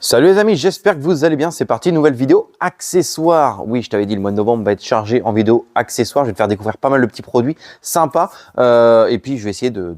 Salut les amis, j'espère que vous allez bien. C'est parti, nouvelle vidéo accessoires. Oui, je t'avais dit, le mois de novembre va être chargé en vidéo accessoires. Je vais te faire découvrir pas mal de petits produits sympas. Et puis, je vais essayer de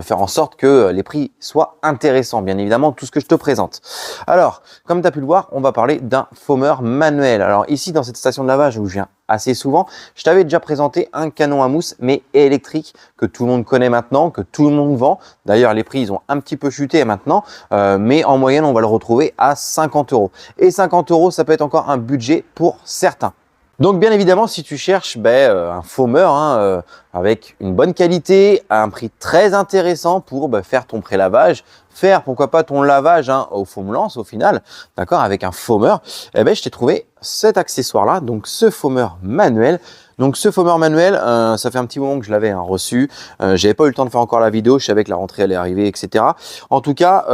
faire en sorte que les prix soient intéressants, bien évidemment, tout ce que je te présente. Alors, comme tu as pu le voir, on va parler d'un foameur manuel. Alors ici, dans cette station de lavage où je viens assez souvent, je t'avais déjà présenté un canon à mousse, mais électrique, que tout le monde connaît maintenant, que tout le monde vend. D'ailleurs, les prix, ils ont un petit peu chuté maintenant, mais en moyenne, on va le retrouver à 50 €. Et 50 €, ça peut être encore un budget pour certains. Donc bien évidemment, si tu cherches un foameur avec une bonne qualité, à un prix très intéressant pour faire ton pré-lavage, faire pourquoi pas ton lavage au foam-lance au final, d'accord, avec un foameur, je t'ai trouvé cet accessoire-là, donc ce foameur manuel. Donc ce foameur manuel, ça fait un petit moment que je l'avais reçu. J'avais pas eu le temps de faire encore la vidéo, je savais que la rentrée allait arriver, etc. En tout cas,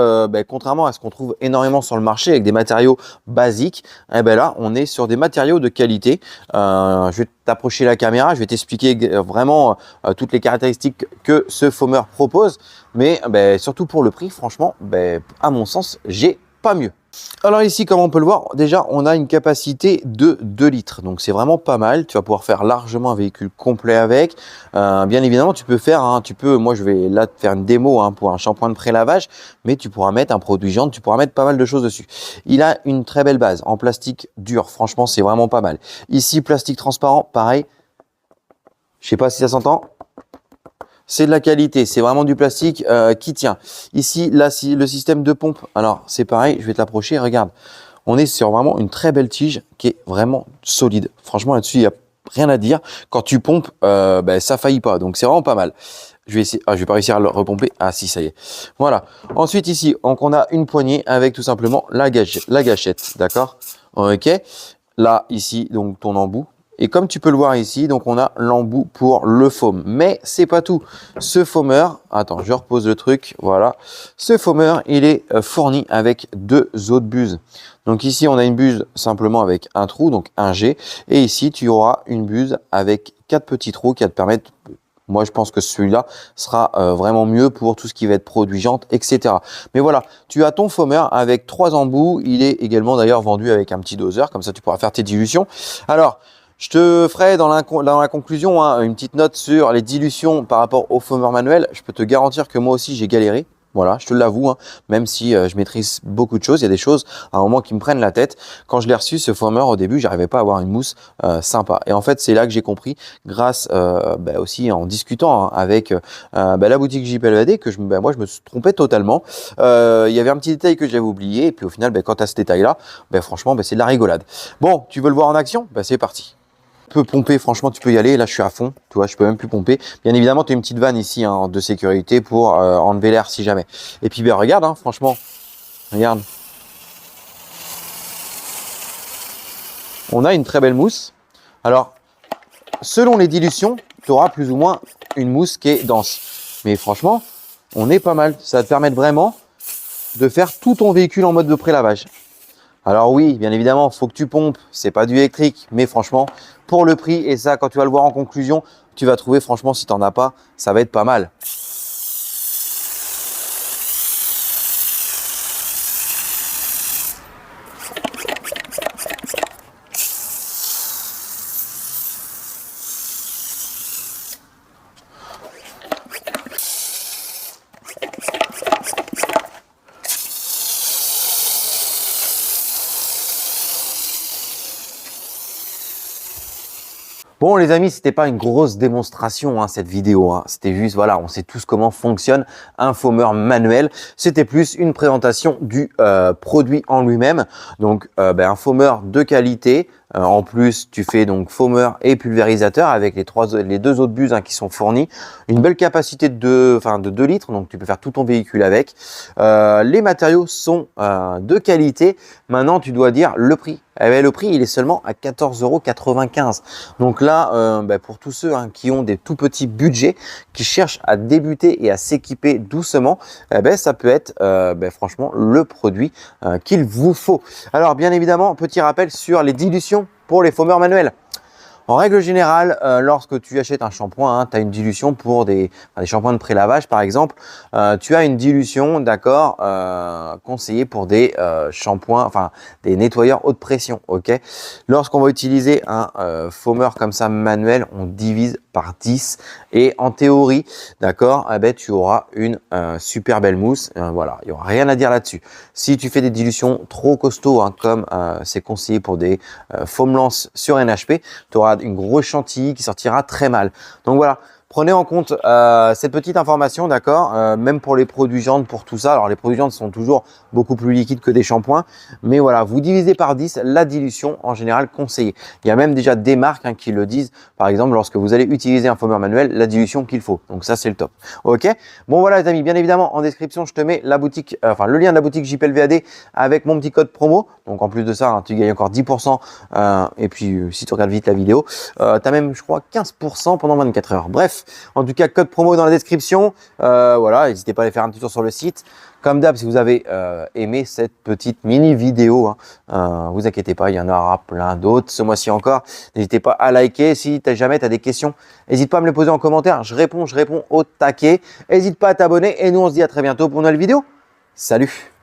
contrairement à ce qu'on trouve énormément sur le marché avec des matériaux basiques, là, on est sur des matériaux de qualité. Je vais t'approcher la caméra, je vais t'expliquer vraiment toutes les caractéristiques que ce foameur propose. Mais surtout pour le prix, franchement, à mon sens, j'ai pas mieux. Alors ici, comme on peut le voir, déjà on a une capacité de 2 litres, donc c'est vraiment pas mal. Tu vas pouvoir faire largement un véhicule complet avec. Bien évidemment, tu peux faire, moi je vais là te faire une démo pour un shampoing de pré-lavage, mais tu pourras mettre un produit jante, tu pourras mettre pas mal de choses dessus. Il a une très belle base en plastique dur, franchement c'est vraiment pas mal. Ici, plastique transparent, pareil. Je sais pas si ça s'entend. C'est de la qualité, c'est vraiment du plastique qui tient. Ici, là, le système de pompe, alors c'est pareil, je vais te l'approcher, regarde. On est sur vraiment une très belle tige qui est vraiment solide. Franchement, là-dessus, il n'y a rien à dire. Quand tu pompes, ça faillit pas, donc c'est vraiment pas mal. Je vais essayer, je vais pas réussir à le repomper. Ah si, ça y est. Voilà. Ensuite, ici, donc, on a une poignée avec tout simplement la gâchette, d'accord? Ok. Là, ici, donc ton embout. Et comme tu peux le voir ici, donc on a l'embout pour le foam. Mais c'est pas tout. Ce foameur, attends, je repose le truc, voilà. Ce foameur, il est fourni avec 2 autres buses. Donc ici, on a une buse simplement avec un trou, donc un G. Et ici, tu auras une buse avec 4 petits trous qui va te permettre... Moi, je pense que celui-là sera vraiment mieux pour tout ce qui va être produit jante, etc. Mais voilà, tu as ton foameur avec 3 embouts. Il est également d'ailleurs vendu avec un petit doseur. Comme ça, tu pourras faire tes dilutions. Alors, je te ferai dans la conclusion une petite note sur les dilutions par rapport au foameur manuel. Je peux te garantir que moi aussi, j'ai galéré. Voilà, je te l'avoue, même si je maîtrise beaucoup de choses, il y a des choses à un moment qui me prennent la tête. Quand je l'ai reçu, ce foameur, au début, j'arrivais pas à avoir une mousse sympa. Et en fait, c'est là que j'ai compris, grâce aussi en discutant avec la boutique JPLED, que moi, je me suis trompé totalement. Il y avait un petit détail que j'avais oublié. Et puis au final, quand tu as ce détail-là, franchement, c'est de la rigolade. Bon, tu veux le voir en action? C'est parti. Tu peux pomper, franchement tu peux y aller. Là je suis à fond, tu vois, je peux même plus pomper. Bien évidemment tu as une petite vanne ici de sécurité pour enlever l'air si jamais. Et puis regarde, franchement, regarde. On a une très belle mousse. Alors, selon les dilutions, tu auras plus ou moins une mousse qui est dense. Mais franchement, on est pas mal. Ça va te permettre vraiment de faire tout ton véhicule en mode de pré-lavage. Alors oui, bien évidemment, il faut que tu pompes, c'est pas du électrique, mais franchement, pour le prix, et ça, quand tu vas le voir en conclusion, tu vas trouver, franchement, si tu n'en as pas, ça va être pas mal. Bon les amis, c'était pas une grosse démonstration cette vidéo, c'était juste voilà, on sait tous comment fonctionne un foameur manuel. C'était plus une présentation du produit en lui-même. Donc un foameur de qualité. En plus, tu fais donc foameur et pulvérisateur avec les 2 autres buses qui sont fournis. Une belle capacité de 2 litres, donc tu peux faire tout ton véhicule avec. Les matériaux sont de qualité. Maintenant, tu dois dire le prix. Le prix, il est seulement à 14,95 €. Donc là, pour tous ceux qui ont des tout petits budgets, qui cherchent à débuter et à s'équiper doucement, ça peut être franchement le produit qu'il vous faut. Alors, bien évidemment, petit rappel sur les dilutions pour les foameurs manuels. En règle générale, lorsque tu achètes un shampoing, hein, tu as une dilution pour des shampoings de pré-lavage par exemple. Tu as une dilution, d'accord, conseillée pour des shampoings, enfin des nettoyeurs haute pression. Ok. Lorsqu'on va utiliser un foamer comme ça manuel, on divise par 10 et en théorie, d'accord, eh ben, tu auras une super belle mousse. Voilà, il n'y aura rien à dire là-dessus. Si tu fais des dilutions trop costauds, hein, comme c'est conseillé pour des foam lance sur NHP, tu auras une grosse chantilly qui sortira très mal. Donc voilà, prenez en compte cette petite information, d'accord, même pour les produits jantes, pour tout ça. Alors les produits jantes sont toujours beaucoup plus liquides que des shampoings, mais voilà, vous divisez par 10 la dilution en général conseillée. Il y a même déjà des marques hein, qui le disent, par exemple lorsque vous allez utiliser un foamer manuel, la dilution qu'il faut. Donc ça c'est le top. Ok. Bon voilà les amis, bien évidemment en description je te mets la boutique, le lien de la boutique JPLVAD avec mon petit code promo. Donc en plus de ça, hein, tu gagnes encore 10%. Et puis si tu regardes vite la vidéo, tu as même je crois 15% pendant 24 heures. Bref, en tout cas code promo dans la description. Voilà, n'hésitez pas à aller faire un petit tour sur le site. Comme d'hab, si vous avez aimé cette petite mini vidéo, hein, vous inquiétez pas, il y en aura plein d'autres ce mois-ci encore. N'hésitez pas à liker. Si jamais tu as des questions, n'hésite pas à me les poser en commentaire. Je réponds au taquet. N'hésite pas à t'abonner et nous on se dit à très bientôt pour une nouvelle vidéo. Salut!